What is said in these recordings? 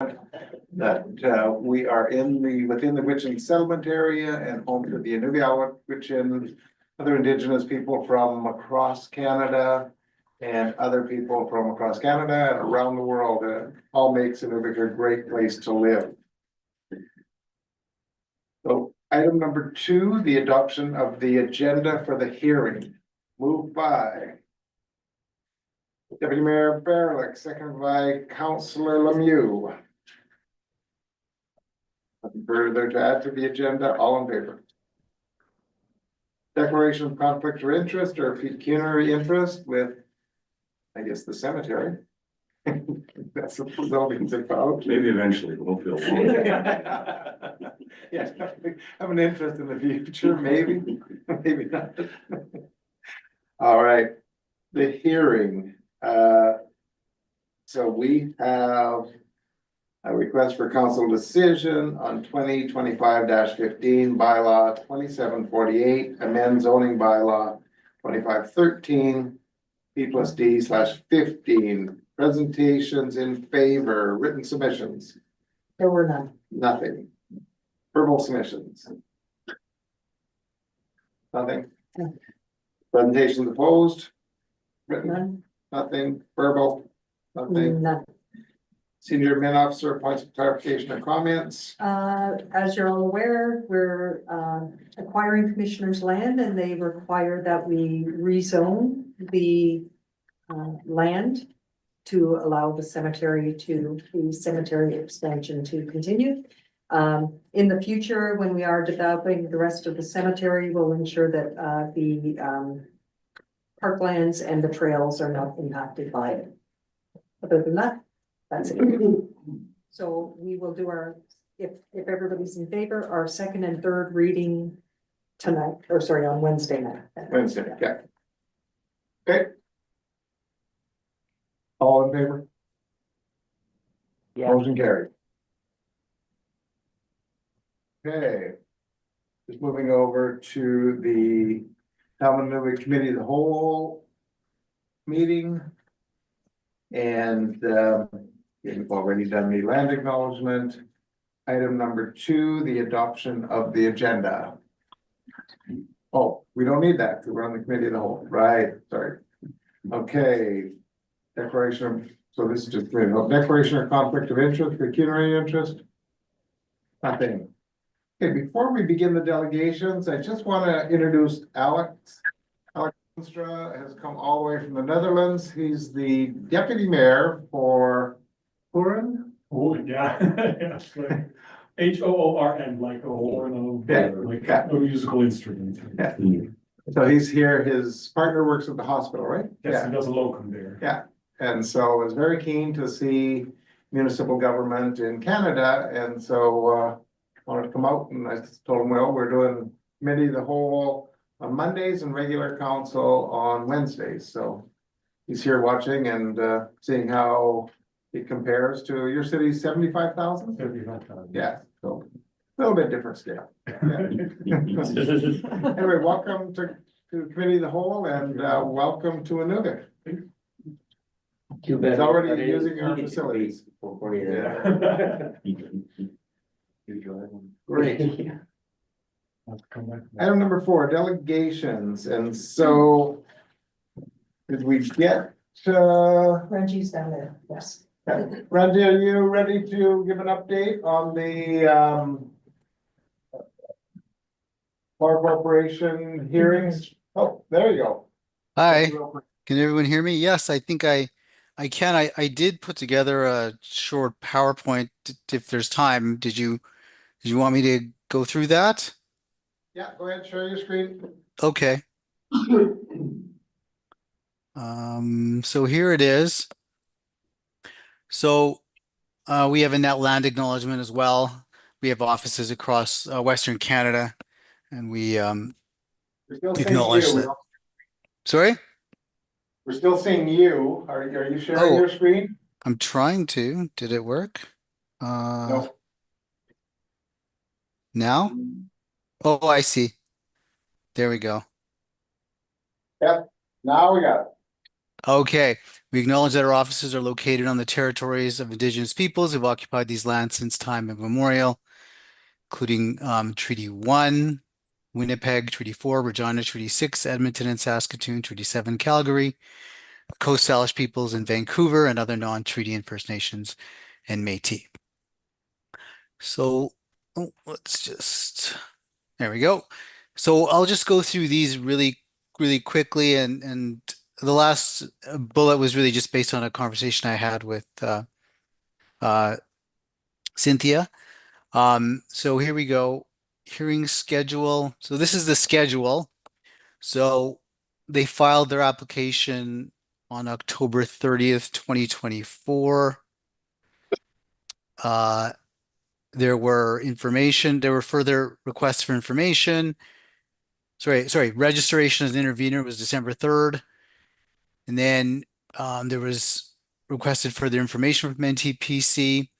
that we are within the Gwich'in settlement area and home to the Inuvik, Gwich'in, other Indigenous people from across Canada and other people from across Canada and around the world. It all makes Inuvik a great place to live. So item number 2, the adoption of the agenda for the hearing. Moved by Deputy Mayor Barlick, second by Councillor Lemieux. Nothing further to add to the agenda. All in favor? Declaration of conflict or interest or pecuniary interest with, I guess, the cemetery. That's what the building's about. Maybe eventually we'll feel. Yeah, have an interest in the future, maybe, maybe not. All right, the hearing. So we have a request for council decision on 2025-15 bylaw 2748, amend zoning bylaw 2513, P+D/15. Presentations in favor, written submissions. There were none. Nothing. Verbal submissions. Nothing. No. Presentations opposed. Written. None. Nothing. Verbal. Nothing. None. Senior admin officer points of clarification or comments. As you're all aware, we're acquiring commissioners' land and they require that we rezone the land to allow the cemetery expansion to continue. In the future, when we are developing the rest of the cemetery, we'll ensure that the parklands and the trails are not impacted by it. Other than that, that's it. So we will do if everybody's in favor, our second and third reading tonight, or sorry, on Wednesday night. Wednesday, yeah. Okay. All in favor? Yeah. Motion carried. Okay. Just moving over to the Town of Inuvik Committee of the Whole meeting. And we've already done the land acknowledgement. Item number 2, the adoption of the agenda. Oh, we don't need that because we're on the Committee of the Whole, right? Sorry. Okay. Declaration of, so this is just declaration of conflict of interest, pecuniary interest. Nothing. Okay, before we begin the delegations, I just want to introduce Alex. Alex Hoenstra has come all the way from the Netherlands. He's the deputy mayor for Hoorn. Oh, yeah, yes, like Hoorn, like a horn, Yeah, like yeah. a musical instrument. Yeah. So he's here, his partner works at the hospital, right? Yes, he does a locum there. Yeah, and so is very keen to see municipal government in Canada, and so wanted to come out, and I told him, well, we're doing committee of the whole on Mondays and regular council on Wednesdays, so he's here watching and seeing how it compares to your city's 75,000. Yeah, so a little bit different scale. Yeah. Anyway, welcome to committee of the whole, and welcome to Inuvik. Too bad. He's already using our facilities. Yeah. Great. Item number 4, delegations, and so did we get Reggie's down there, yes. Randy, are you ready to give an update on the Bar Corporation hearings? Oh, there you go. Hi, can everyone hear me? Yes, I think I can. I did put together a short PowerPoint if there's time. Did you want me to go through that? Yeah, go ahead, share your screen. Okay. So here it is. So we have a net land acknowledgement as well. We have offices across Western Canada, and we We're still seeing acknowledge you. that. Sorry? We're still seeing you. Are you sharing your screen? I'm trying to. Did it work? No. Now? Oh, I see. There we go. Yep. Now we got it. Okay, we acknowledge that our offices are located on the territories of Indigenous peoples who've occupied these lands since time immemorial, including Treaty 1, Winnipeg, Treaty 4, Regina, Treaty 6, Edmonton and Saskatoon, Treaty 7, Calgary, Coast Salish peoples in Vancouver, and other non-treaty and First Nations and Métis. So let's just, there we go. So I'll just go through these really quickly, and the last bullet was really just based on a conversation I had with uh, Cynthia. So here we go. Hearing schedule. So this is the schedule. So they filed their application on October 30th, 2024. There were further requests for information. Sorry, registration as an intervener was December 3rd. And then there was requested further information from NTPC.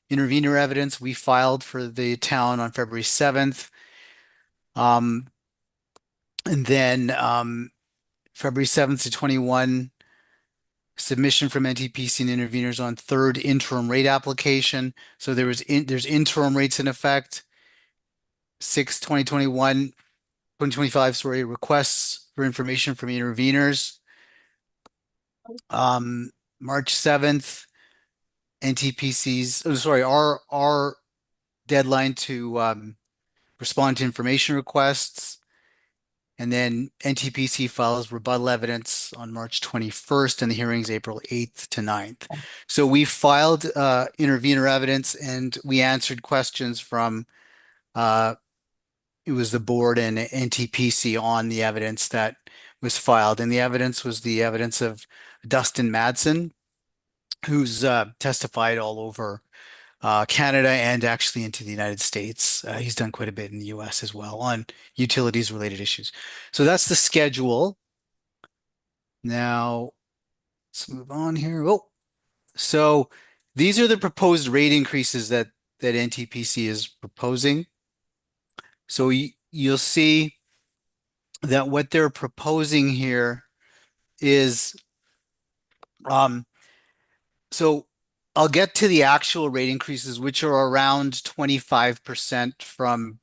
Intervener evidence we filed for the town on February 7th. And then February 7th to 21, submission from NTPC and interveners on third interim rate application. So there's interim rates in effect. 2025, sorry, requests for information from interveners. March 7th, NTPC's, oh, sorry, our deadline to respond to information requests. And then NTPC files rebuttal evidence on March 21st, and the hearing's April 8th to 9th. So we filed intervener evidence, and we answered questions from it was the board and NTPC on the evidence that was filed. And the evidence was the evidence of Dustin Madsen, who's testified all over Canada and actually into the United States. He's done quite a bit in the US as well on utilities related issues. So that's the schedule. Now let's move on here. Oh, so these are the proposed rate increases that NTPC is proposing. So you'll see that what they're proposing here is so I'll get to the actual rate increases, which are around 25% from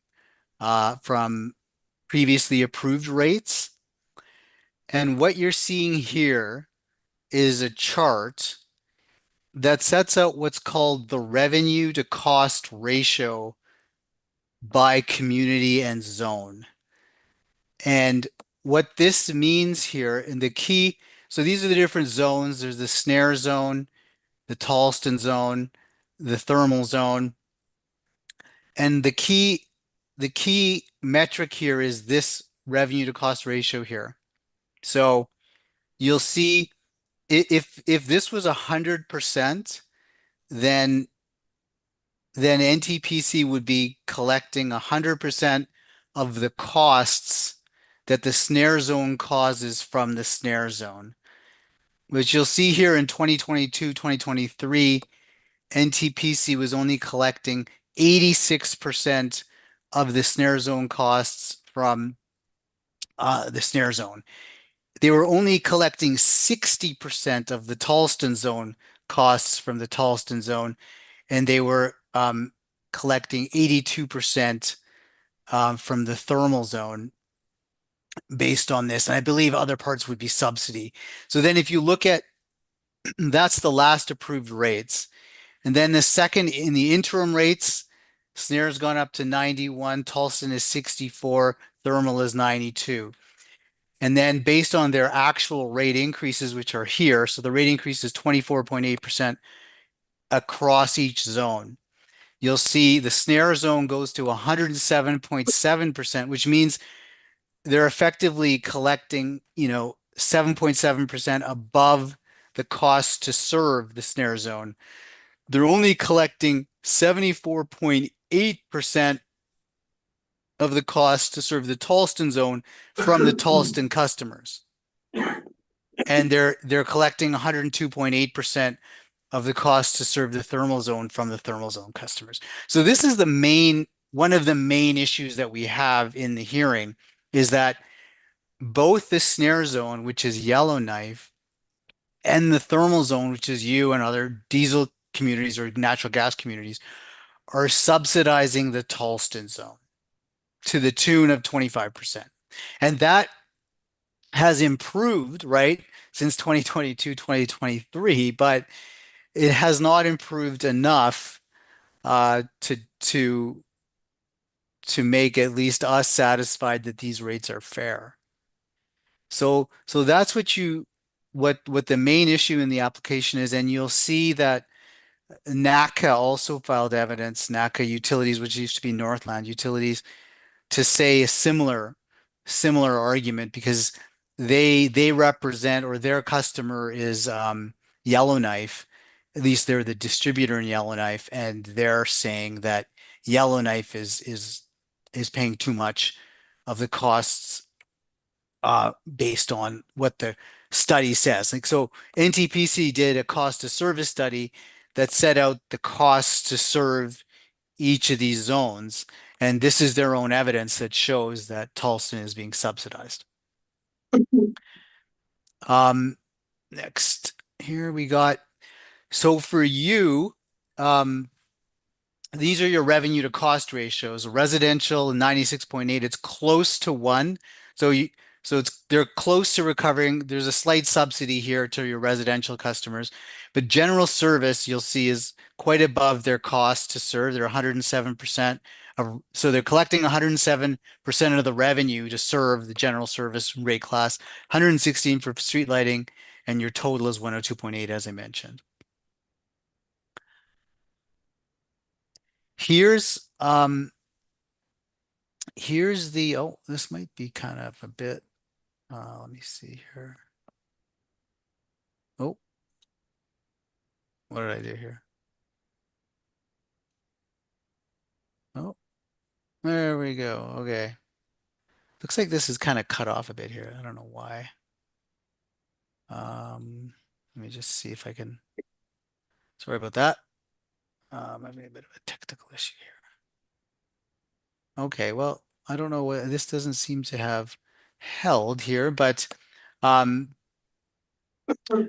previously approved rates. And what you're seeing here is a chart that sets out what's called the revenue to cost ratio by community and zone. And what this means here, and the key, so these are the different zones. There's the snare zone, the Tallston zone, the thermal zone. And the key metric here is this revenue to cost ratio here. So you'll see if this was 100%, then NTPC would be collecting 100% of the costs that the snare zone causes from the snare zone, which you'll see here in 2022, 2023, NTPC was only collecting 86% of the snare zone costs from the snare zone. They were only collecting 60% of the Tallston zone costs from the Tallston zone, and they were collecting 82% from the thermal zone based on this. And I believe other parts would be subsidy. So then if you look at, that's the last approved rates. And then the second in the interim rates, snare's gone up to 91, Tallston is 64, thermal is 92. And then based on their actual rate increases, which are here, so the rate increase is 24.8% across each zone. You'll see the snare zone goes to 107.7%, which means they're effectively collecting, 7.7% above the cost to serve the snare zone. They're only collecting 74.8% of the cost to serve the Tallston zone from the Tallston customers. And they're collecting 102.8% of the cost to serve the thermal zone from the thermal zone customers. So this is one of the main issues that we have in the hearing is that both the snare zone, which is Yellowknife, and the thermal zone, which is you and other diesel communities or natural gas communities, are subsidizing the Tallston zone to the tune of 25%. And that has improved, right, since 2022, 2023, but it has not improved enough to make at least us satisfied that these rates are fair. So that's what the main issue in the application is, and you'll see that NACA also filed evidence, NACA Utilities, which used to be Northland Utilities, to say a similar argument because they represent, or their customer is Yellowknife. At least they're the distributor in Yellowknife, and they're saying that Yellowknife is paying too much of the costs based on what the study says. Like so, NTPC did a cost of service study that set out the costs to serve each of these zones, and this is their own evidence that shows that Tallston is being subsidized. Next, here we got, so for you, these are your revenue to cost ratios. Residential 96.8, it's close to 1. So they're close to recovering. There's a slight subsidy here to your residential customers, but general service you'll see is quite above their cost to serve. They're 107% of, so they're collecting 107% of the revenue to serve the general service rate class, 116 for street lighting, and your total is 102.8 as I mentioned. Here's here's the, oh, this might be kind of a bit, let me see here. Oh, what did I do here? Oh, there we go. Okay. Looks like this is kind of cut off a bit here. I don't know why. Let me just see if I can, sorry about that. I'm having a bit of a technical issue here. Okay, well, I don't know what, this doesn't seem to have held here, but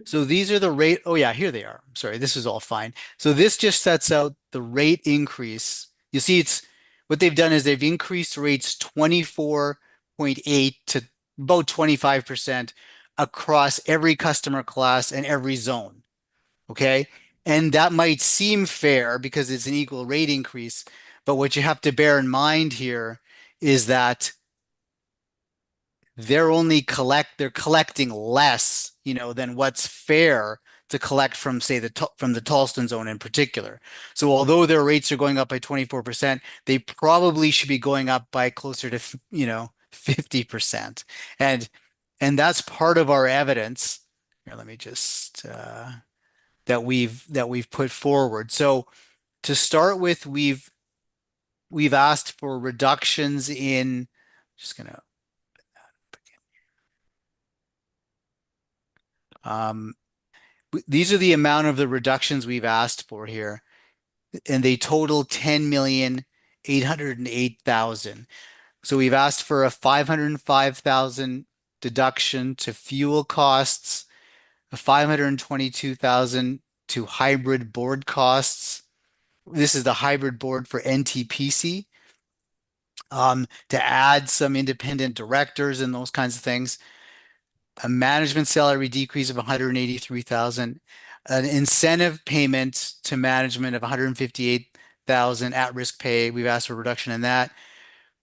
so these are the rate. Oh yeah, here they are. I'm sorry, this is all fine. So this just sets out the rate increase. You see, it's what they've done is they've increased rates 24.8 to about 25% across every customer class and every zone. Okay. And that might seem fair because it's an equal rate increase. But what you have to bear in mind here is that they're collecting less, than what's fair to collect from, say, from the Tallston zone in particular. So although their rates are going up by 24%, they probably should be going up by closer to 50%. And that's part of our evidence. Here, let me just that we've put forward. So to start with, we've asked for reductions in, just gonna these are the amount of the reductions we've asked for here, and they total 10,808,000. So we've asked for a 505,000 deduction to fuel costs, a 522,000 to hybrid board costs. This is the hybrid board for NTPC, to add some independent directors and those kinds of things. A management salary decrease of 183,000, an incentive payment to management of 158,000 at-risk pay. We've asked for a reduction in that.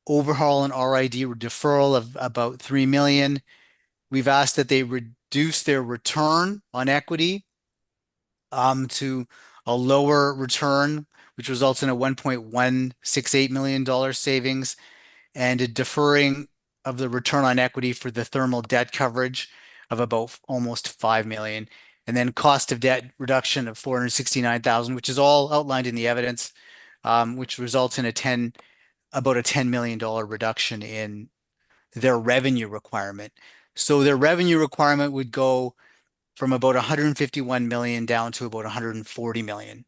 Overhaul and RID deferral of about 3 million. We've asked that they reduce their return on equity to a lower return, which results in a $1.168 million savings, and a deferring of the return on equity for the thermal debt coverage of about almost 5 million. And then cost of debt reduction of 469,000, which is all outlined in the evidence, which results in about a $10 million reduction in their revenue requirement. So their revenue requirement would go from about 151 million down to about 140 million.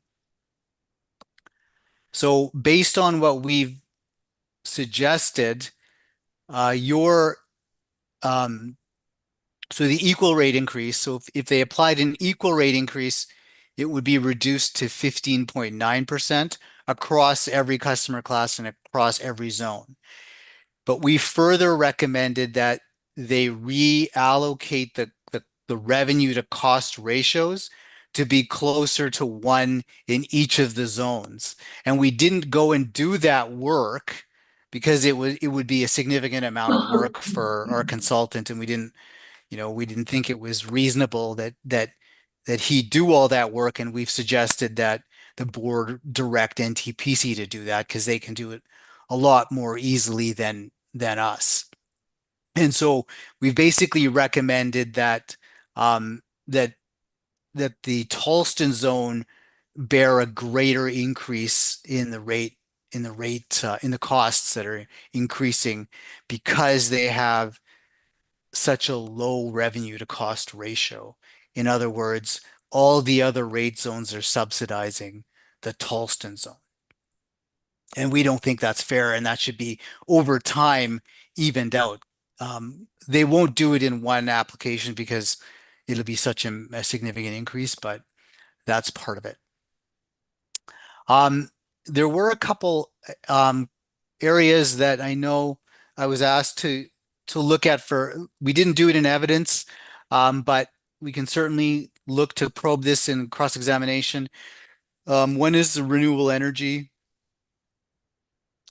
So based on what we've suggested, your So the equal rate increase, so if they applied an equal rate increase, it would be reduced to 15.9% across every customer class and across every zone. But we further recommended that they reallocate the revenue to cost ratios to be closer to one in each of the zones. And we didn't go and do that work because it would be a significant amount of work for our consultant, and we didn't think it was reasonable that he do all that work, and we've suggested that the board direct NTPC to do that because they can do it a lot more easily than us. And so we've basically recommended um, that that the Tallston zone bear a greater increase in the costs that are increasing because they have such a low revenue to cost ratio. In other words, all the other rate zones are subsidizing the Tallston zone. And we don't think that's fair, and that should be over time evened out. They won't do it in one application because it'll be such a significant increase, but that's part of it. There were a couple areas that I know I was asked to look at we didn't do it in evidence, but we can certainly look to probe this in cross-examination. One is the renewable energy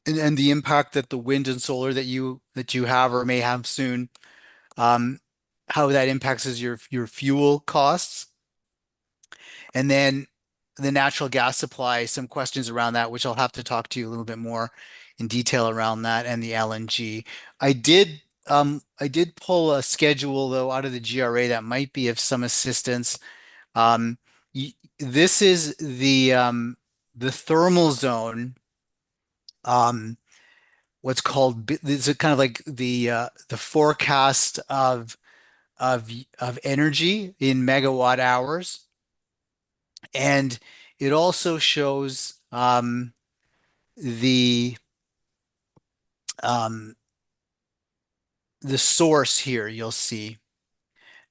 and the impact that the wind and solar that you have or may have soon, um, how that impacts your fuel costs. And then the natural gas supply, some questions around that, which I'll have to talk to you a little bit more in detail around that, and the LNG. I did pull a schedule though out of the GRA that might be of some assistance. Um, this is the thermal zone, um, what's called this is kind of like the forecast of energy in megawatt hours. And it also shows the um, the source here, you'll see.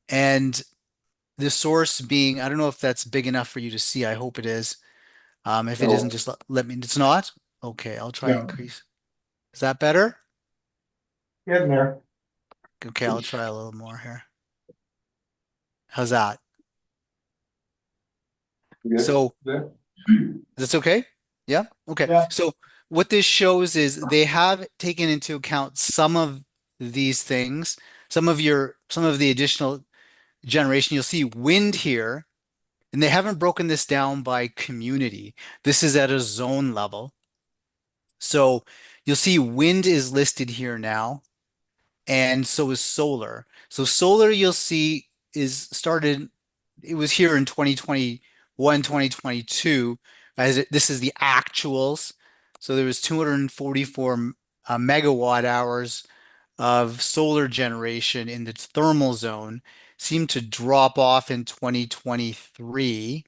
And the source being, I don't know if that's big enough for you to see. I hope it is. If it isn't, No, just let me, it's not? Okay, I'll try and no, increase. Is that better? getting there. Okay, I'll try a little more here. How's that? Good. So Good. that's okay? Yeah? Okay. Yeah. So what this shows is they have taken into account some of these things, some of the additional generation. You'll see wind here, and they haven't broken this down by community. This is at a zone level. So you'll see wind is listed here now, and so is solar. So solar, you'll see, it was here in 2021, 2022, this is the actuals. So there was 244 megawatt hours of solar generation in the thermal zone, seemed to drop off in 2023,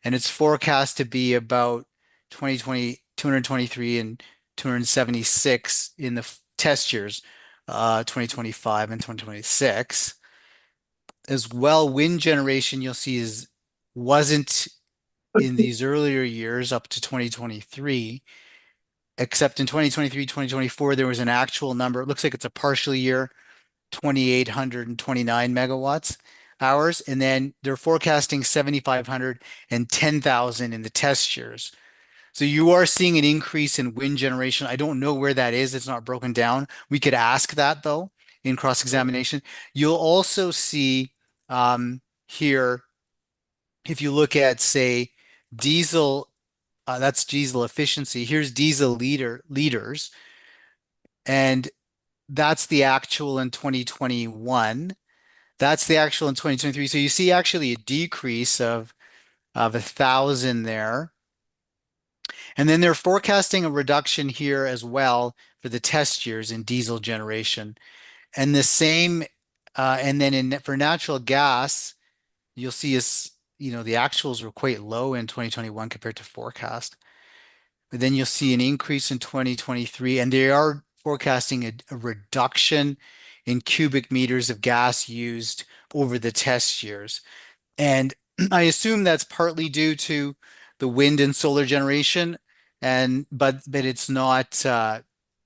and it's forecast to be about 2020, 223 and 276 in the test years, 2025 and 2026. As well, wind generation you'll see wasn't in these earlier years up to 2023, except in 2023, 2024, there was an actual number. It looks like it's a partial year, 2,829 megawatts hours. And then they're forecasting 7,500 and 10,000 in the test years. So you are seeing an increase in wind generation. I don't know where that is. It's not broken down. We could ask that though in cross-examination. You'll also see here, if you look at, say, diesel, that's diesel efficiency. Here's diesel liters, and that's the actual in 2021. That's the actual in 2023. So you see actually a decrease of 1,000 there. And then they're forecasting a reduction here as well for the test years in diesel generation. And the same, and then for natural gas, you'll see the actuals were quite low in 2021 compared to forecast. But then you'll see an increase in 2023, and they are forecasting a reduction in cubic meters of gas used over the test years. And I assume that's partly due to the wind and solar generation, and but it's not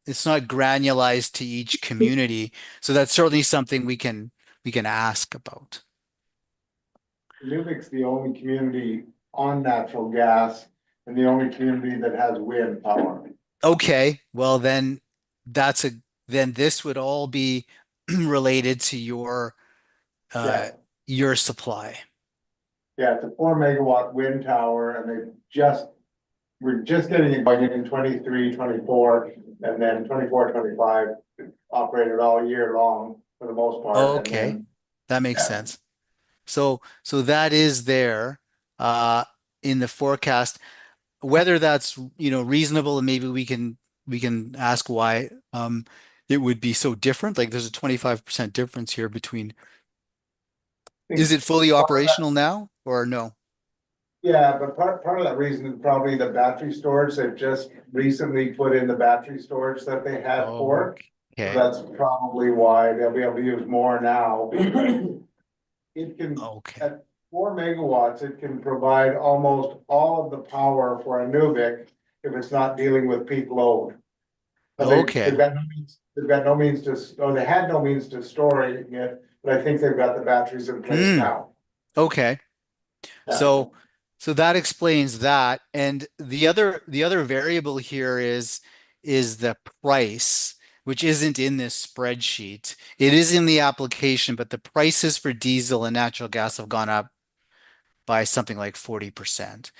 granularized to each community. So that's certainly something we can ask about. Inuvik's the only community on natural gas and the only community that has wind power. Okay, well then that's a then this would all be related to uh Yeah, your supply. yeah, it's a 4 megawatt wind tower and we're just getting it going in 23, 24, and then 24, 25 operated all year long for the most part, and Okay, then, that makes yeah. sense. So that is there uh in the forecast. Whether that's, reasonable, and maybe we can ask why it would be so different. Like there's a 25% difference here between, I is think it fully part of that, operational now or no? yeah, but part of that reason is probably the battery storage. They've just recently put in the battery storage that they had for. So Okay. that's probably why they'll be able to use more now. Because it can, Okay. at 4 megawatts, it can provide almost all of the power for a Nuvik if it's not dealing with peak load. But they've Okay. got no means, or they had no means to storing it, but I think they've got the batteries in place Hmm. now. Okay. Yeah. So so that explains that. And the other variable here is the price, which isn't in this spreadsheet. It is in the application, but the prices for diesel and natural gas have gone up by something like 40%.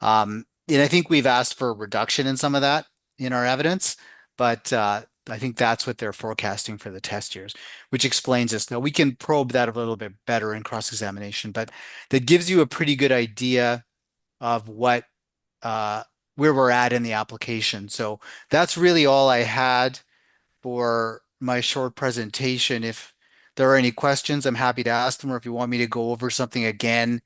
And I think we've asked for a reduction in some of that in our evidence, but I think that's what they're forecasting for the test years, which explains this. Now we can probe that a little bit better in cross-examination, but that gives you a pretty good idea of what uh, where we're at in the application. So that's really all I had for my short presentation. If there are any questions, I'm happy to ask them, or if you want me to go over something again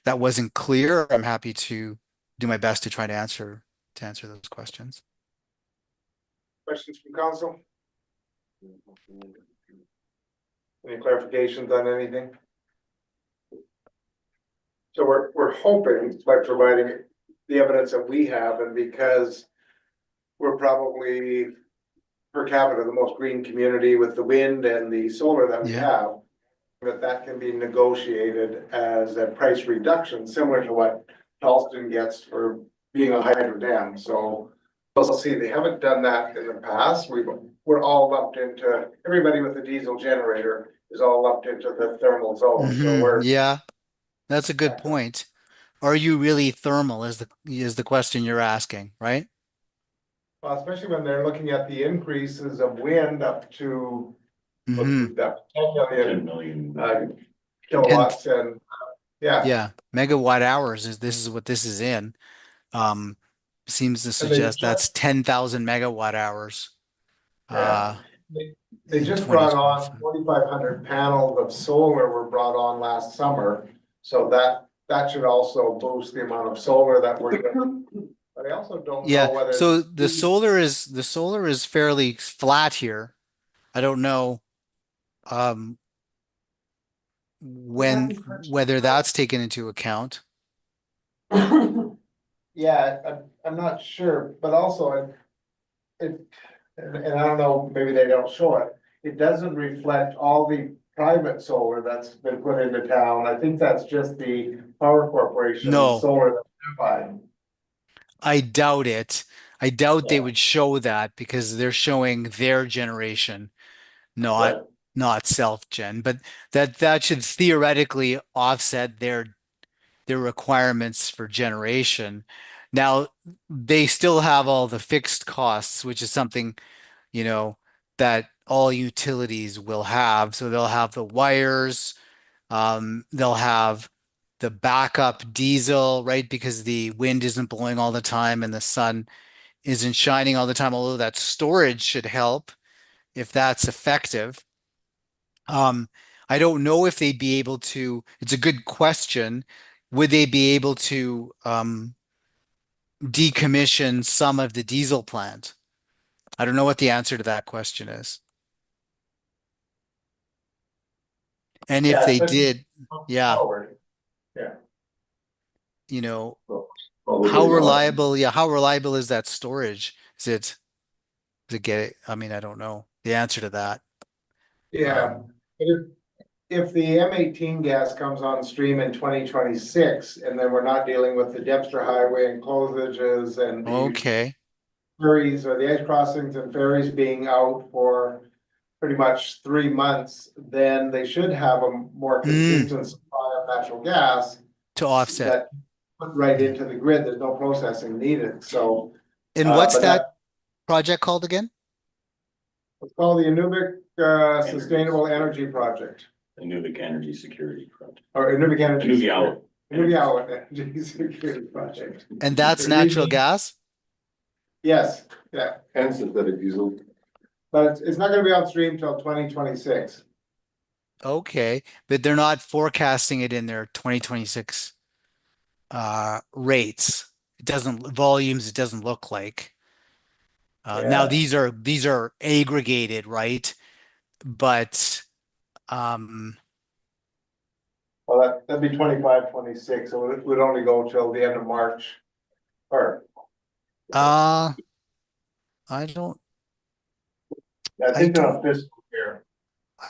that wasn't clear, I'm happy to do my best to try to answer those questions. Questions from council? Any clarifications on anything? So we're hoping by providing the evidence that we have, and because we're probably per capita the most green community with the wind and the solar that we Yeah. have, that can be negotiated as a price reduction, similar to what Charleston gets for being a hydro dam. So we'll see. They haven't done that in the past. We're all lumped into, everybody with a diesel generator is all lumped into the thermal zone. So Yeah, that's a good point. Are you really thermal is the question you're asking, right? well, especially when they're looking at the increases of wind up to, what's Hmm. that, 10 million And kilowatts, and yeah. yeah, megawatt hours is this is what this is in. Um, Seems to And they suggest that's just, 10,000 megawatt hours yeah, uh, they in just brought on 2025. 4,500 panels of solar were brought on last summer. So that should also boost the amount of solar that we're getting. But I also don't Yeah, know whether so the, the solar is fairly flat here. I don't know um We when haven't purchased whether power. that's taken into account. yeah, I'm not sure, but also it, and I don't know, maybe they don't show it. It doesn't reflect all the private solar that's been put into town. I think that's just the power corporation No, solar that's buying. I doubt it. I doubt they Yeah, would show that because they're showing their generation, not right. not self-gen. But that should theoretically offset their requirements for generation. Now, they still have all the fixed costs, which is something, you know, that all utilities will have. So they'll have the wires, they'll have the backup diesel, right? Because the wind isn't blowing all the time and the sun isn't shining all the time, although that storage should help if that's effective. Um, I don't know if they'd be able to, it's a good question. Would they be able to decommission some of the diesel plant? I don't know what the answer to that question is. And if Yeah, they especially did, yeah, forward. you know, Probably not. how reliable is that storage? Is it get, I mean, I don't know the answer to that. Yeah, Um, but if the M18 gas comes on stream in 2026, and then we're not dealing with the Dempster Highway and closages and the okay. ferries or the ice crossings and ferries being out for pretty much 3 months, then they should have a more Mm, consistent supply of natural gas to offset. that put right Yeah. into the grid. There's no processing needed, so, And what's but that that, project called again? it's called the Inuvik, Sustainable Energy Project, Inuvik Energy Security Project. or Inuvik Energy. Inuvik Out. Inuvik Energy Security Project. And that's It natural really- gas? Yes, yeah, And synthetic diesel. but it's not gonna be on stream till 2026. Okay, but they're not forecasting it in their 2026 rates. It doesn't volumes, it doesn't look like. Now Yeah. these are aggregated, right? But Well, that'd be 25, 26. So it would only go till the end of March. Or, uh I don't I I think they're on don't fiscal year.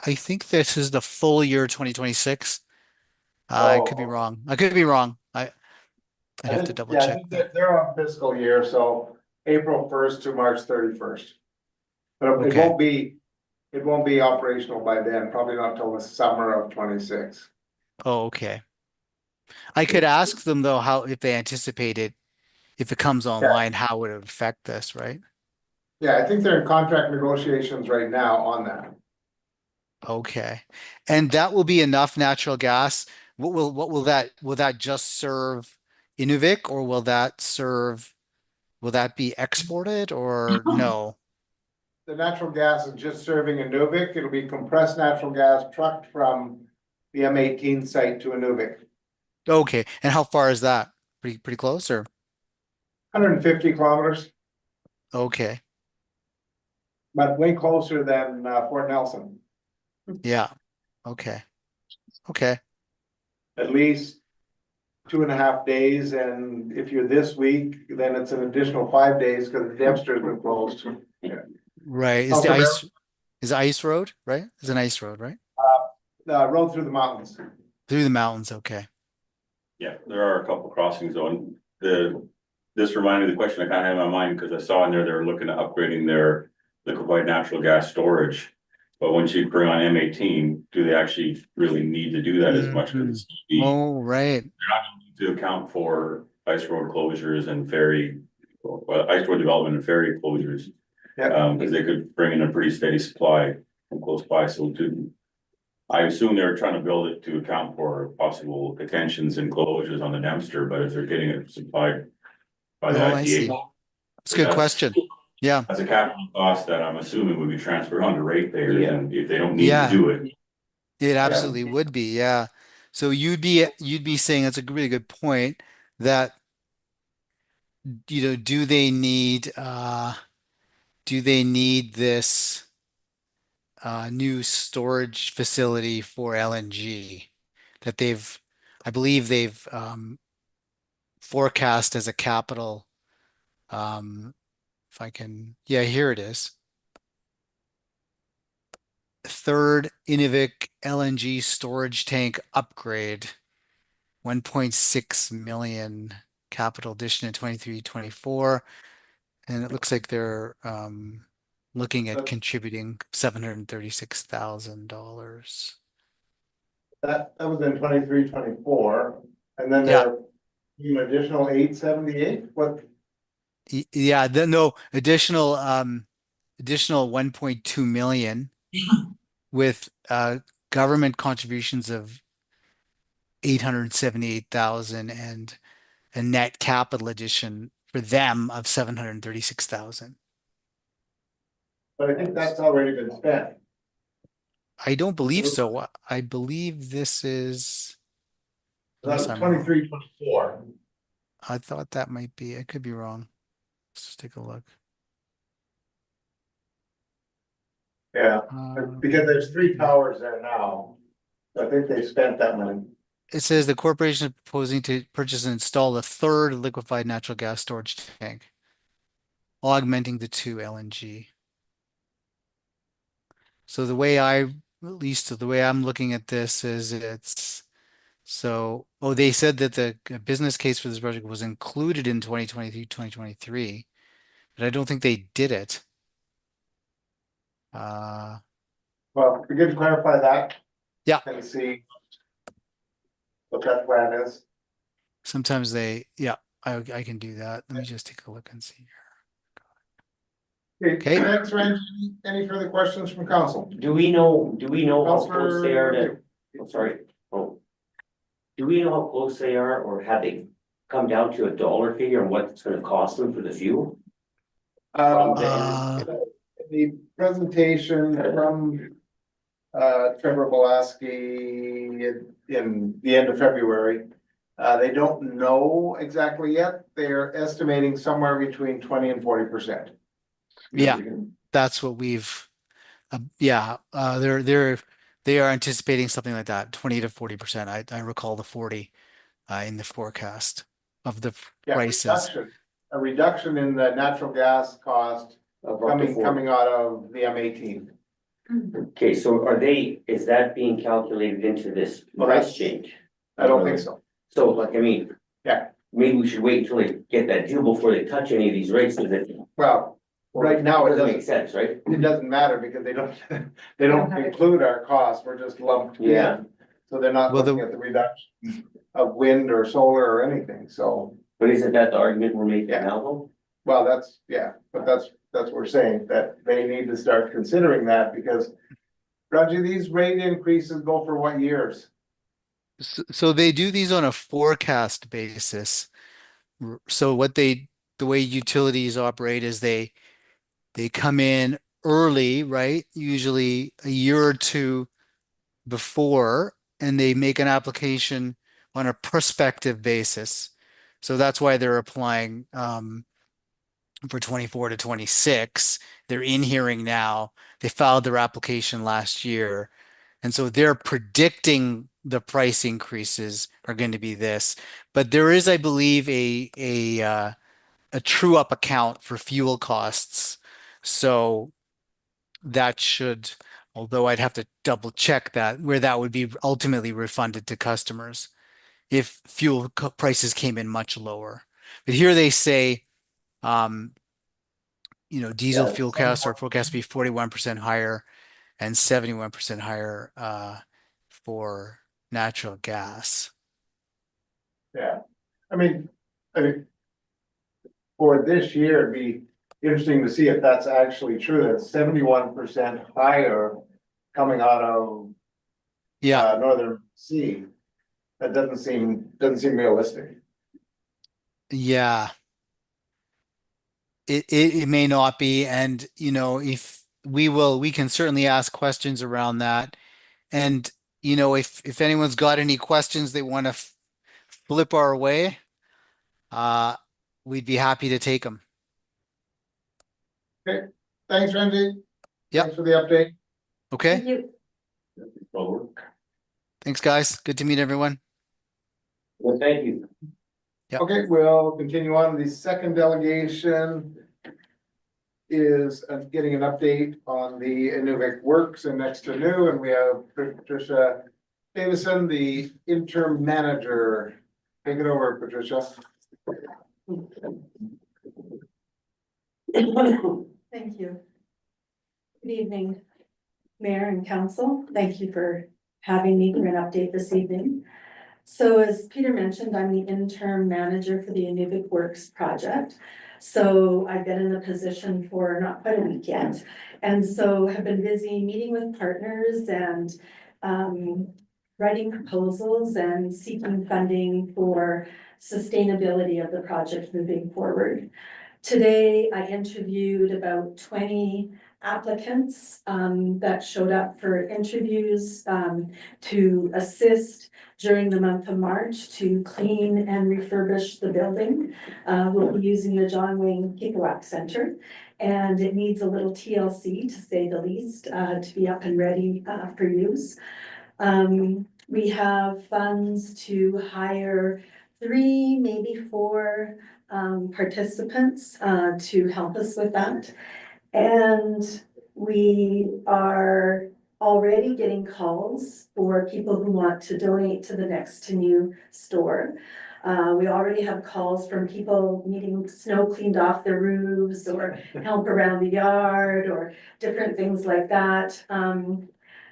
I think this is the full year 2026. I could be Oh, wrong. I could be wrong. I'd I have to think, double yeah, I check think that. they're on fiscal year, so April 1st to March 31st. But it Okay. won't be operational by then, probably not till the summer of 26. Oh, okay. I could ask them though how if they anticipated if it comes Yeah, online, how would it affect this, right? yeah, I think they're in contract negotiations right now on that. Okay. And that will be enough natural gas. Will that just serve Inuvik or will that be exported or no? The natural gas is just serving Inuvik. It'll be compressed natural gas trucked from the M18 site to Inuvik. Okay. And how far is that? Pretty close or 150 kilometers, okay. but way closer than Fort Nelson. Yeah. Okay. Okay. At least 2.5 days, and if you're this week, then it's an additional 5 days because the Dempster's been closed. Right. Is the ice road, right? It's an ice road, right? Road through the mountains. Through the mountains. Okay. Yeah, there are a couple crossings though, and this reminded me of the question I kind of had in my mind, because I saw in there, they were looking at upgrading their liquefied natural gas storage. But once you bring on M18, do they actually really need to do that as much? Because Oh, right. they're not going to account for ice road closures and ice road development and ferry closures. Yeah. Because they could bring in a pretty steady supply from close by, I assume they're trying to build it to account for possible detentions and closures on the Dempster, but if they're getting it supplied by the Oh, I see. ITA. It's a good question. Yeah. That's a capital cost that I'm assuming would be transferred on to ratepayers, and if they don't need to Yeah. do it. It absolutely would be. Yeah. So you'd be saying that's a really good point that, do they need this new storage facility for LNG that I believe they've forecast as a capital. If I can, yeah, here it is. Third Inuvik LNG storage tank upgrade, 1.6 million capital addition in 23-24. And it looks like they're looking at contributing $736,000. That was in 23, 24, and then Yeah. there an additional 878. What? Yeah, no additional 1.2 million with government contributions of 878,000 and a net capital addition for them of 736,000. But I think that's already been spent. I don't believe so. I believe this is, That was unless I'm wrong. 23, 24. I thought that might be, I could be wrong. Let's just take a look. Yeah, Um, because there's 3 towers there now. I think they spent that money. It says the corporation is proposing to purchase and install a third liquefied natural gas storage tank, augmenting the 2 LNG. So the way at least the way I'm looking at this is they said that the business case for this project was included in 2022, 2023, but I don't think they did it. Well, we could clarify that. Yeah. And see what that plan is. Sometimes I can do that. Let me just take a look and see here. Okay, Okay. thanks, Randy. Any further questions from council? Do we know how close they are Counselor, to, oh, sorry, oh. Do we know how close they are, or have they come down to a dollar figure and what it's gonna cost them for the fuel? Uh, The presentation from Trevor Belaski in the end of February. They don't know exactly yet. They're estimating somewhere between 20 and 40%. Yeah. That's what we've, they are anticipating something like that, 20 to 40%. I recall the 40 in the forecast of the Yeah, prices. a reduction in the natural gas cost Of up to 40. coming out of the M18. Okay, so is that being calculated into this Well, price that's- change? I don't think so. So like, I mean. Yeah. Maybe we should wait until they get that deal before they touch any of these rates, so that. Well, right now it Make doesn't, sense, right? it doesn't matter because they don't include our costs. We're just lumped Yeah. in. So they're not Well, looking at the reduction of wind or solar or anything. So, But isn't that the argument we're making Yeah. now, though? well, that's what we're saying, that they need to start considering that because Reggie, these rate increases go for what years? So they do these on a forecast basis. So the way utilities operate is they come in early, right? Usually a year or two before, and they make an application on a prospective basis. So that's why they're applying for 24 to 26. They're in hearing now. They filed their application last year. And so they're predicting the price increases are going to be this. But there is, I believe, a true up account for fuel costs. So that should, although I'd have to double check that, where that would be ultimately refunded to customers if fuel prices came in much lower. But here they say, diesel fuel costs are forecast to be 41% higher and 71% higher for natural gas. Yeah, I mean, for this year, it'd be interesting to see if that's actually true. That's 71% higher coming out of Yeah, Northern Sea. That doesn't seem realistic. yeah. It may not be, and if we can certainly ask questions around that. And if anyone's got any questions they want to flip our way, we'd be happy to take them. Okay, thanks, Randy. Yep. Thanks for the update. Okay. Thank you. Thanks, guys. Good to meet everyone. Well, thank you. Yep. Okay, we'll continue on. The second delegation is getting an update on the Inuvik works and next to new, and we have Patricia Davison, the interim manager. Take it over, Patricia. Thank you. Good evening, Mayor and Council. Thank you for having me for an update this evening. So as Peter mentioned, I'm the interim manager for the Inuvik Works project. So I've been in the position for not quite a week yet. And so have been busy meeting with partners and writing proposals and seeking funding for sustainability of the project moving forward. Today, I interviewed about 20 applicants that showed up for interviews to assist during the month of March to clean and refurbish the building. We'll be using the John Wayne Kikowak Center, and it needs a little TLC, to say the least, to be up and ready for use. We have funds to hire 3, maybe 4 participants to help us with that. And we are already getting calls for people who want to donate to the Next to New store. We already have calls from people needing snow cleaned off their roofs or help around the yard or different things like that.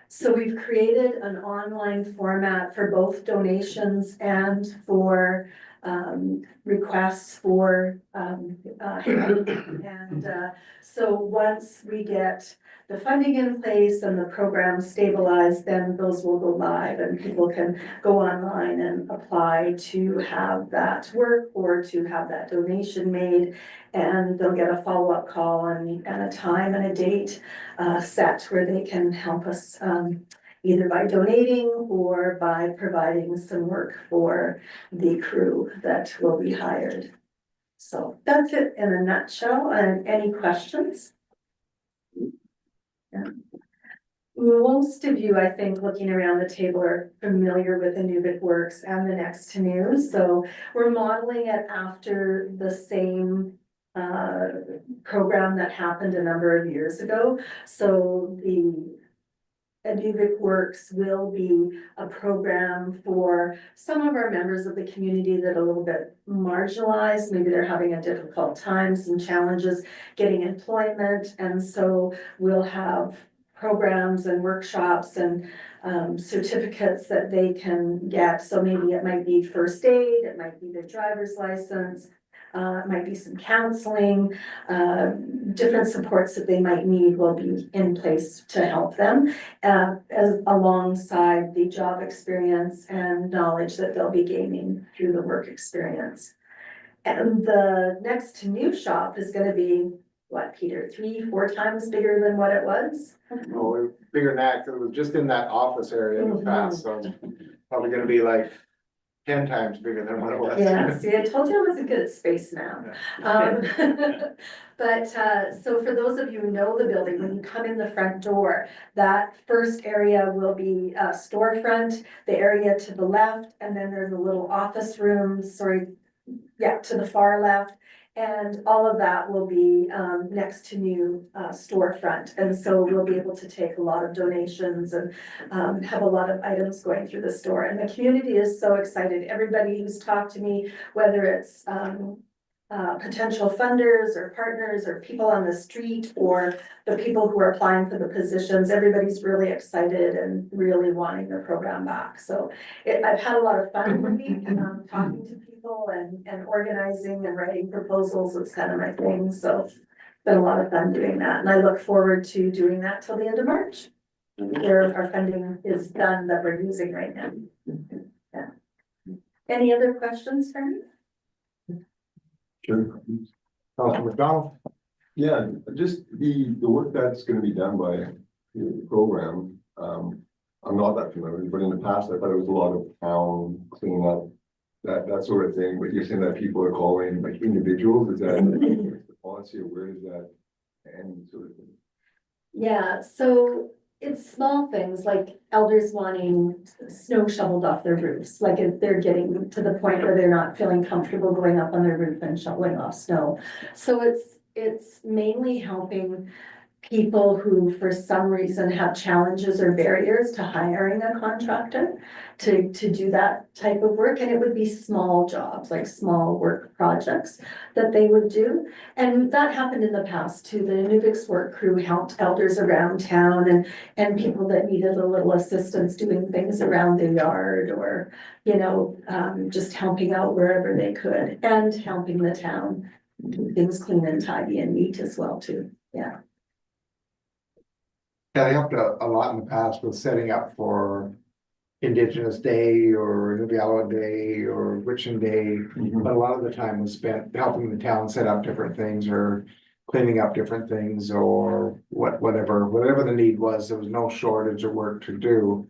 So we've created an online format for both donations and for requests for help. And so once we get the funding in place and the program stabilized, then those will go live and people can go online and apply to have that work or to have that donation made. And they'll get a follow-up call and a time and a date set where they can help us either by donating or by providing some work for the crew that will be hired. So that's it in a nutshell. And any questions? Yeah. Most of you, I think, looking around the table are familiar with Inuvik Works and the Next to New. So we're modeling it after the same program that happened a number of years ago. So the Inuvik Works will be a program for some of our members of the community that are a little bit marginalized. Maybe they're having a difficult time, some challenges getting employment. And so we'll have programs and workshops and certificates that they can get. So maybe it might be first aid, it might be their driver's license, it might be some counseling, different supports that they might need will be in place to help them, as alongside the job experience and knowledge that they'll be gaining through the work experience. And the Next to New shop is gonna be, what, Peter, 3-4 times bigger than what it was? Oh, bigger than that, 'cause it was just in that office area in the past, so probably gonna be like 10 times bigger than what it was. Yeah, see, I told you I wasn't good at space now. But, so for those of you who know the building, when you come in the front door, that first area will be a storefront, the area to the left, and then there's a little office room, sorry, yeah, to the far left. And all of that will be Next to New storefront. And so we'll be able to take a lot of donations and have a lot of items going through the store. And the community is so excited. Everybody who's talked to me, whether it's potential funders or partners or people on the street or the people who are applying for the positions, everybody's really excited and really wanting the program back. So I've had a lot of fun with it, talking to people and organizing and writing proposals. It's kind of my thing. So it's been a lot of fun doing that. And I look forward to doing that till the end of March, where our funding is done that we're using right now. Yeah. Any other questions for me? Sure. Councilor McDonald? Yeah, just the work that's gonna be done by the program, I'm not that familiar, but in the past, I thought it was a lot of town cleanup, that sort of thing, but you're saying that people are calling like individuals, is that the policy or where does that end sort of thing? Yeah, so it's small things like elders wanting snow shoveled off their roofs, like if they're getting to the point where they're not feeling comfortable going up on their roof and shoveling off snow. So it's mainly helping people who for some reason have challenges or barriers to hiring a contractor to do that type of work. And it would be small jobs, like small work projects that they would do. And that happened in the past too. The Inuvik's work crew helped elders around town and people that needed a little assistance doing things around their yard or, you know, just helping out wherever they could and helping the town keep things clean and tidy and neat as well too. Yeah. Yeah, they helped a lot in the past with setting up for Indigenous Day or Nubiala Day or Witchin Day. But a lot of the time was spent helping the town set up different things or cleaning up different things or whatever the need was. There was no shortage of work to do.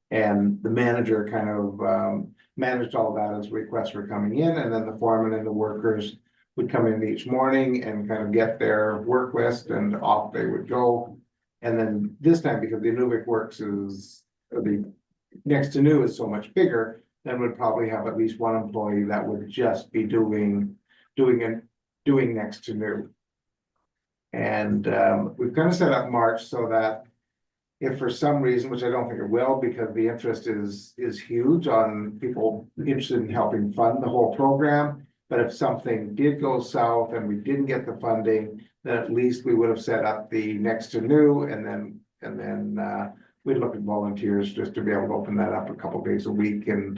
And the manager kind of managed all that as requests were coming in, and then the foreman and the workers would come in each morning and kind of get their work list and off they would go. And then this time, because the Inuvik Works is, the next to new is so much bigger, then we'd probably have at least one employee that would just be doing next to new. And we've kind of set up March so that if for some reason, which I don't think it will, because the interest is huge on people interested in helping fund the whole program. But if something did go south and we didn't get the funding, then at least we would have set up the next to new, and then we'd look at volunteers just to be able to open that up a couple days a week, and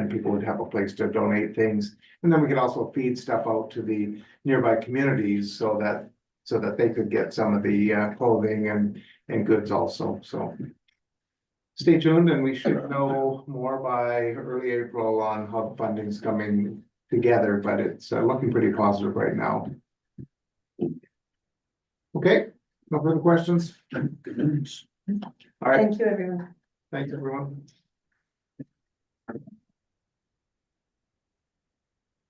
people would have a place to donate things. And then we could also feed stuff out to the nearby communities so that they could get some of the clothing and goods also, so. Stay tuned, and we should know more by early April on how the funding's coming together, but it's looking pretty positive right now. Okay, no further questions? All right, Thank you, everyone. thanks, everyone.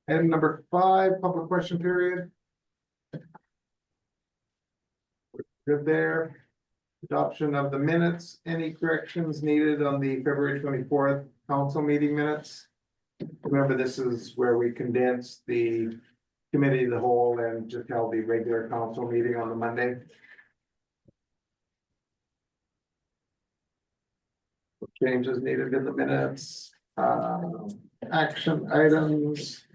Item number 5, public question period. Good there. Adoption of the minutes. Any corrections needed on the February 24th council meeting minutes? Remember, this is where we condensed the committee of the whole and just held the regular council meeting on the Monday. Changes needed in the minutes. Action items.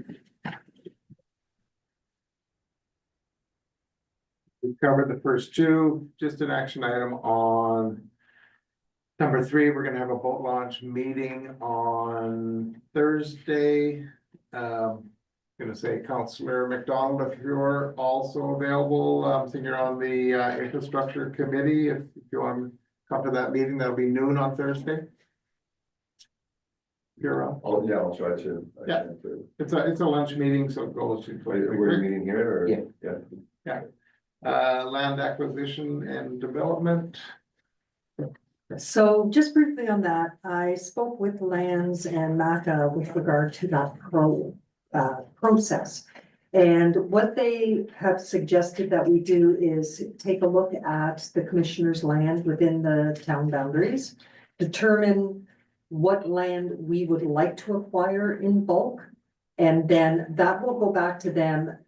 We covered the first 2, just an action item on number 3. We're gonna have a boat launch meeting on Thursday. Gonna say Councillor McDonald, if you're also available, I think you're on the infrastructure committee. If you want to come to that meeting, that'll be noon on Thursday. You're on. Oh, yeah, I'll try to. Yeah. It's a lunch meeting, so it goes to. We're meeting here or? Yeah. Land acquisition and development. So just briefly on that, I spoke with Lands and Maka with regard to that process. And what they have suggested that we do is take a look at the commissioner's land within the town boundaries, determine what land we would like to acquire in bulk, and then that will go back to them.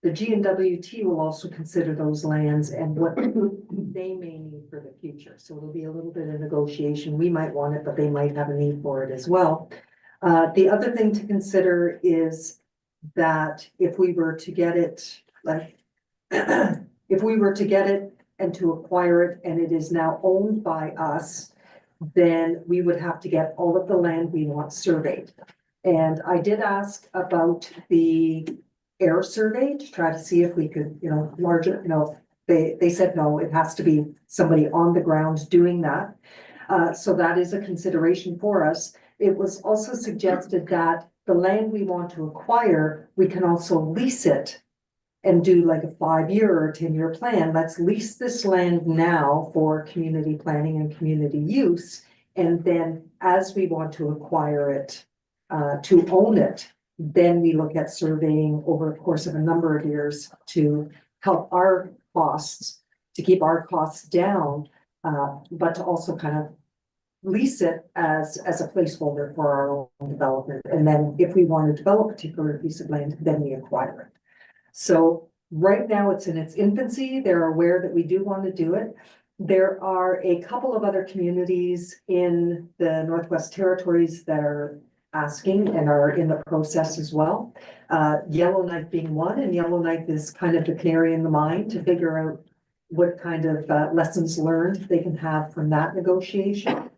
The GNWT will also consider those lands and what they may need for the future. So it'll be a little bit of negotiation. We might want it, but they might have a need for it as well. The other thing to consider is that if we were to get it, if we were to get it and to acquire it and it is now owned by us, then we would have to get all of the land we want surveyed. And I did ask about the air survey to try to see if we could, they said no, it has to be somebody on the ground doing that. So that is a consideration for us. It was also suggested that the land we want to acquire, we can also lease it and do like a 5-year or 10-year plan. Let's lease this land now for community planning and community use. And then as we want to acquire it, to own it, then we look at surveying over the course of a number of years to help our costs, to keep our costs down, but to also kind of lease it as a placeholder for our own development. And then if we want to develop a particular piece of land, then we acquire it. So right now it's in its infancy. They're aware that we do want to do it. There are a couple of other communities in the Northwest Territories that are asking and are in the process as well. Yellowknife being one, and Yellowknife is kind of the canary in the mine to figure out what kind of lessons learned they can have from that negotiation.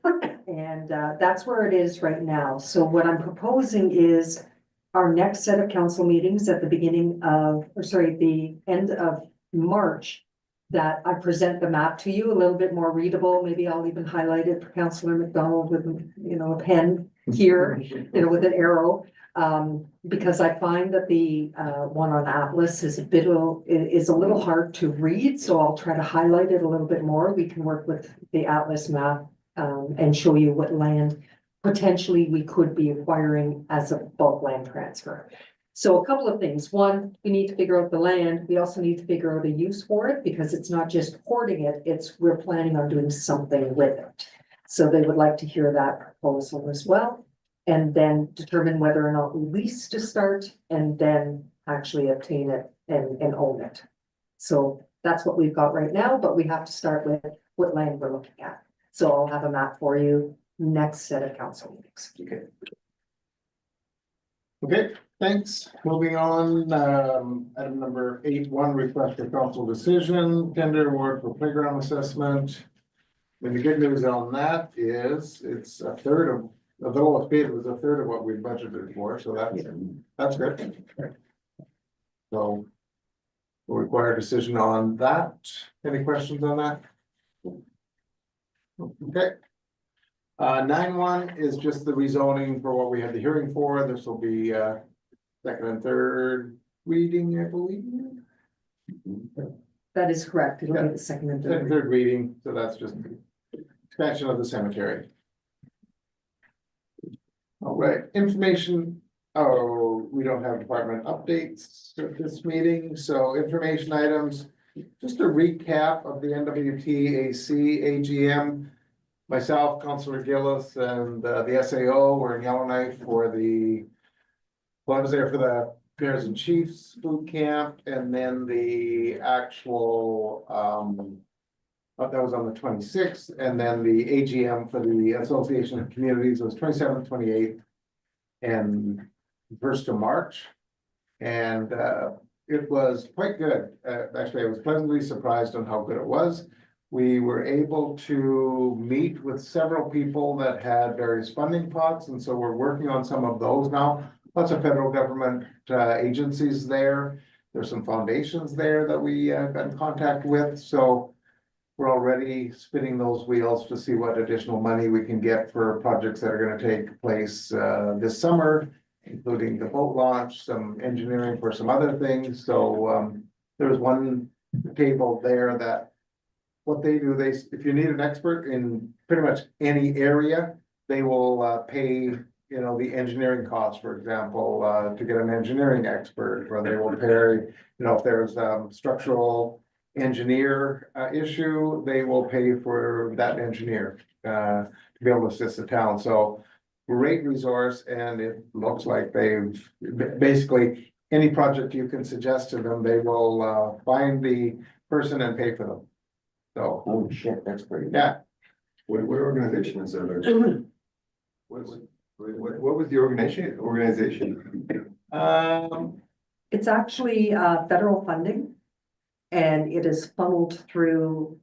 And that's where it is right now. So what I'm proposing is our next set of council meetings at the the end of March, that I present the map to you a little bit more readable. Maybe I'll even highlight it for Councillor McDonald with, a pen here, with an arrow. Because I find that the one on Atlas is a little hard to read, so I'll try to highlight it a little bit more. We can work with the Atlas map and show you what land potentially we could be acquiring as a bulk land transfer. So a couple of things. One, we need to figure out the land. We also need to figure out a use for it, because it's not just hoarding it, we're planning on doing something with it. So they would like to hear that proposal as well. And then determine whether or not we lease to start and then actually obtain it and own it. So that's what we've got right now, but we have to start with what land we're looking at. So I'll have a map for you next set of council meetings. Okay. Okay, thanks. Moving on, item number 8.1, request for council decision, tender award for playground assessment. And the good news on that is it's a third of, the lowest bid was a third of what we budgeted for, so that's good. So we'll require a decision on that. Any questions on that? Okay. 9.1 is just the rezoning for what we had the hearing for. This will be second and third reading, I believe. That is correct. It'll be the second and Second, third. third reading, so that's just expansion of the cemetery. All right, information. Oh, we don't have department updates at this meeting, so information items. Just a recap of the NWTAC AGM. Myself, Councilor Gillis, and the SAO were in Yellowknife for the, well, I was there for the Bears and Chiefs boot camp, and then the actual, that was on the 26th, and then the AGM for the Association of Communities was 27th, 28th, and 1st of March. And it was quite good. Actually, I was pleasantly surprised on how good it was. We were able to meet with several people that had various funding pots, and so we're working on some of those now. Lots of federal government agencies there. There's some foundations there that we got in contact with, so we're already spinning those wheels to see what additional money we can get for projects that are gonna take place this summer, including the boat launch, some engineering for some other things. So there was one table there that what they do, if you need an expert in pretty much any area, they will pay, the engineering costs, for example, to get an engineering expert, or they will pay, if there's structural engineer issue, they will pay for that engineer to be able to assist the town. So great resource, and it looks like they've basically any project you can suggest to them, they will find the person and pay for them. So, Holy shit, that's pretty. yeah, What organization is there? What was the organization? It's actually federal funding. And it is funneled through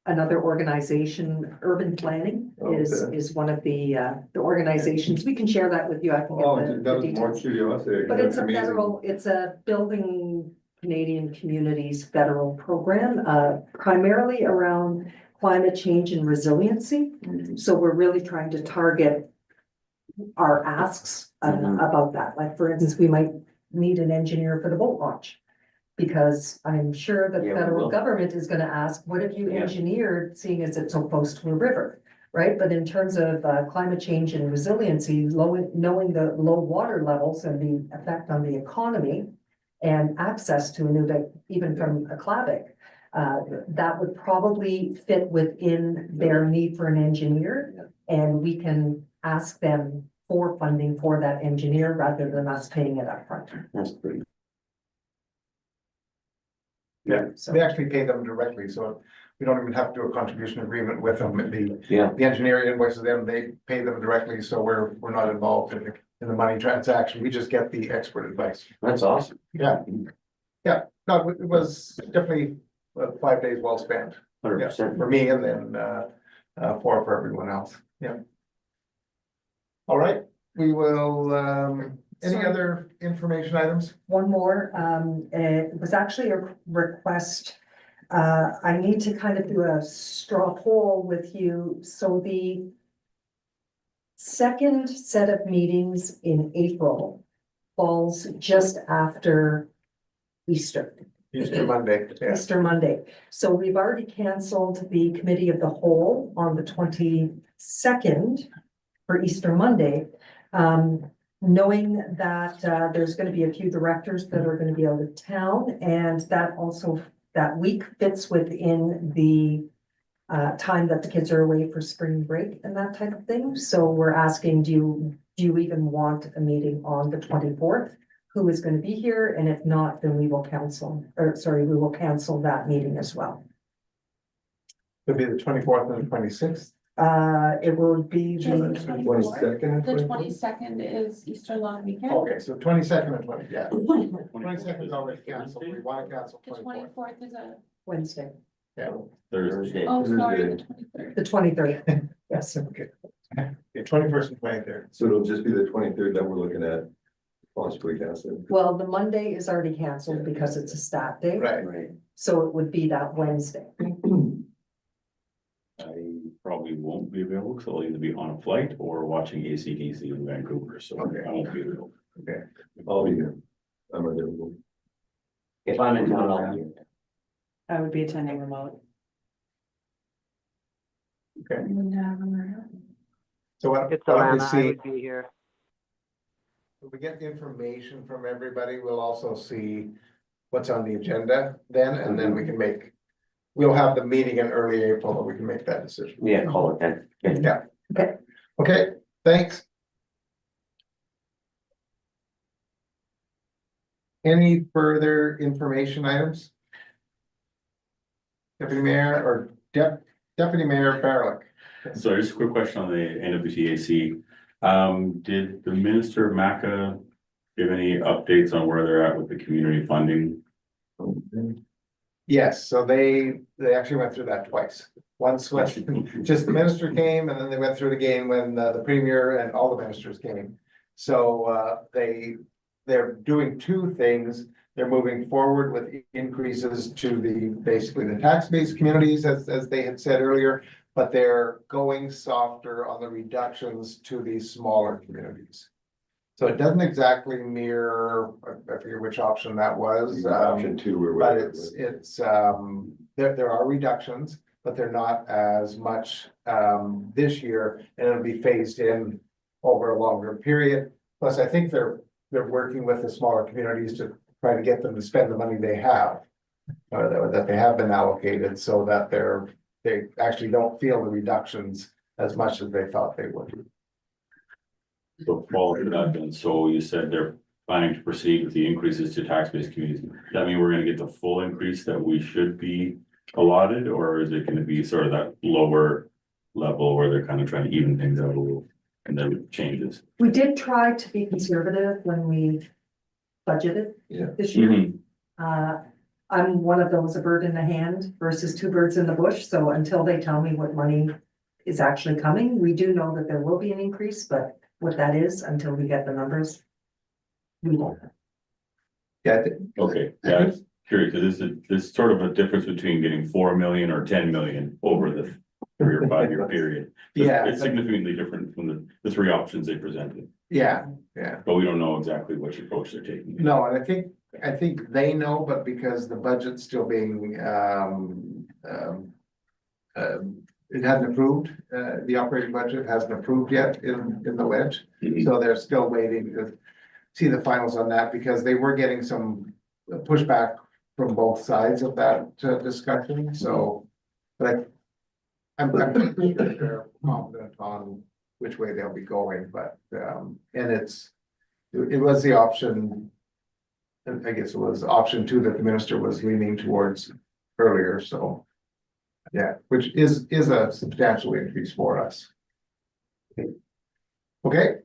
another organization. Urban Planning is one of the organizations. We can share that with you. I can Oh, get that the was more details. curiosity. But it's a Amazing. federal, it's a Building Canadian Communities federal program, primarily around climate change and resiliency. So we're really trying to target our asks about that. Like, for instance, we might need an engineer for the boat launch. Because I'm sure the Yeah, we federal will. government is gonna ask, what have you Yeah. engineered, seeing as it's so close to a river? Right, but in terms of climate change and resiliency, knowing the low water levels and the effect on the economy. And access to Inuvik, even from Aklavik, that would probably fit within their need for an engineer. And we can ask them for funding for that engineer rather than us paying it upfront. That's pretty. yeah, So- we actually pay them directly, so we don't even have to do a contribution agreement with them. Yeah. The engineer invoices them, they pay them directly, so we're not involved in the money transaction. We just get the expert advice. That's awesome. Yeah. Yeah, no, it was definitely 5 days well spent. 100%. For me, and then four for everyone else, yeah. All right, we will, any Sorry. other information items? One more, it was actually a request. I need to kind of do a straw poll with you, so the second set of meetings in April falls just after Easter. Easter Monday, yeah. Easter Monday. So we've already canceled the committee of the whole on the 22nd for Easter Monday. Knowing that there's going to be a few directors that are going to be out of town, and that also that week fits within the time that the kids are away for spring break and that type of thing. So we're asking, do you even want a meeting on the 24th? Who is going to be here? And if not, then we will cancel that meeting as well. It'll be the 24th and the 26th. It will be the 22nd. The 22nd is Easter long weekend. Okay, so 22nd and 20, yeah. 22nd is already canceled. We want to cancel The 24th. 24th is a, Wednesday, Yeah. Thursday. oh, sorry, Thursday. the 23rd. the 23rd. Yes. Okay. Yeah, 21st and 23rd. So it'll just be the 23rd that we're looking at possibly canceling. Well, the Monday is already canceled because it's a stat day. Right. Right. So it would be that Wednesday. I probably won't be available because I'll either be on a flight or watching AC/DC in Vancouver, so Okay. I won't be available. Okay. I'll be here. I'm available. If I'm in town, I'll be here. I would be attending remote. Okay. And, So what, It's what we Alana, I see, would be here. if we get the information from everybody, we'll also see what's on the agenda then, and then we can make, we'll have the meeting in early April, and we can make that decision. Yeah, call it then. Yeah. Okay. Okay, thanks. Any further information items? Deputy Mayor or Deputy Mayor Barlick? So just a quick question on the NWTAC. Did the Minister of Maca give any updates on where they're at with the community funding? Yes, so they actually went through that twice. Once when just the minister came, and then they went through it again when the premier and all the ministers came. So they're doing two things. They're moving forward with increases to basically the tax-based communities, as they had said earlier, but they're going softer on the reductions to these smaller communities. So it doesn't exactly mirror, I forget which option that was. Option 2 or But whatever. it's, there are reductions, but they're not as much, this year, and it'll be phased in over a longer period. Plus, I think they're working with the smaller communities to try to get them to spend the money they have. That they have been allocated, so that they actually don't feel the reductions as much as they thought they would. So follow to that then, so you said they're planning to proceed with the increases to tax-based communities. Does that mean we're gonna get the full increase that we should be allotted, or is it gonna be sort of that lower level where they're kind of trying to even things out a little and then changes? We did try to be conservative when we budgeted Yeah. this year. Mhm. I'm one of those, a bird in the hand versus two birds in the bush, so until they tell me what money is actually coming, we do know that there will be an increase, but what that is, until we get the numbers, we won't. Yeah, Okay, yeah, I'm curious, because there's sort of a difference between getting 4 million or 10 million over the 3 or 5 year period. Yeah. It's significantly different from the three options they presented, yeah. but we don't know exactly which approach they're taking. No, and I think they know, but because the budget's still being, it hasn't approved, the operating budget hasn't approved yet in the wedge. Mhm. So they're still waiting to see the finals on that, because they were getting some pushback from both sides of that discussion, so. But I'm pretty sure they're confident on which way they'll be going, but, and it was the option. And I guess it was option 2 that the minister was leaning towards earlier, so. Yeah, which is a substantial increase for us. Okay.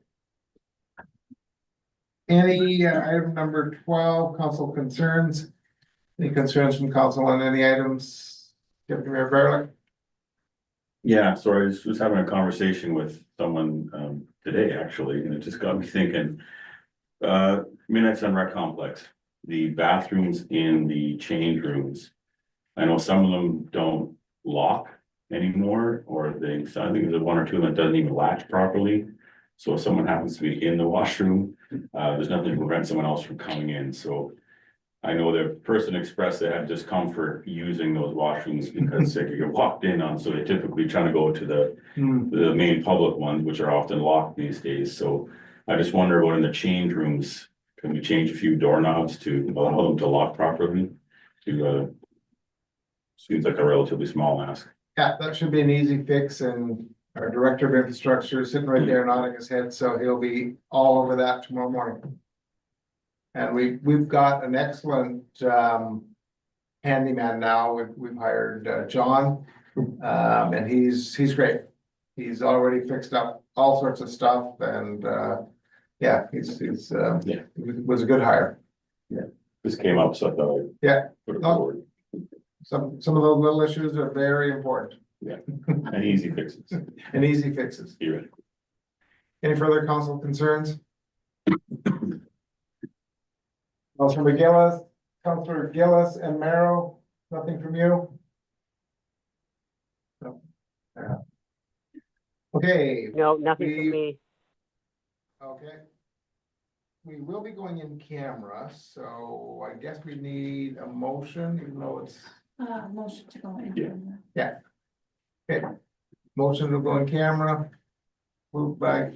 Any item number 12, council concerns? Any concerns from council on any items? Deputy Mayor Barlick? Yeah, so I was having a conversation with someone today, actually, and it just got me thinking. Midnight Sun Rec Complex, the bathrooms in the change rooms. I know some of them don't lock anymore, or I think there's one or two that doesn't even latch properly. So if someone happens to be in the washroom, there's nothing to prevent someone else from coming in, so. I know the person expressed they had discomfort using those washrooms because they could get walked in on, so they typically try to go to the main public ones, which are often locked these days, so. I just wonder what in the change rooms, can we change a few doorknobs to allow them to lock properly? Seems like a relatively small ask. Yeah, that should be an easy fix, and our director of infrastructure is sitting right there nodding his head, so he'll be all over that tomorrow morning. And we've got an excellent handyman now. We've hired John. And he's great. He's already fixed up all sorts of stuff, and yeah, he's Yeah. it was a good hire. This came up, so I thought I'd. Yeah. Put it Oh. forward, Some of those little issues are very important and easy fixes, and easy fixes. theoretically. Any further council concerns? Councilor Gillis and Merrill, nothing from you? No. Yeah. Okay, No, nothing We- from me. okay. We will be going in camera, so I guess we need a motion, even though it's, Motion to go in. Yeah. okay. Motion to go in camera. Moved by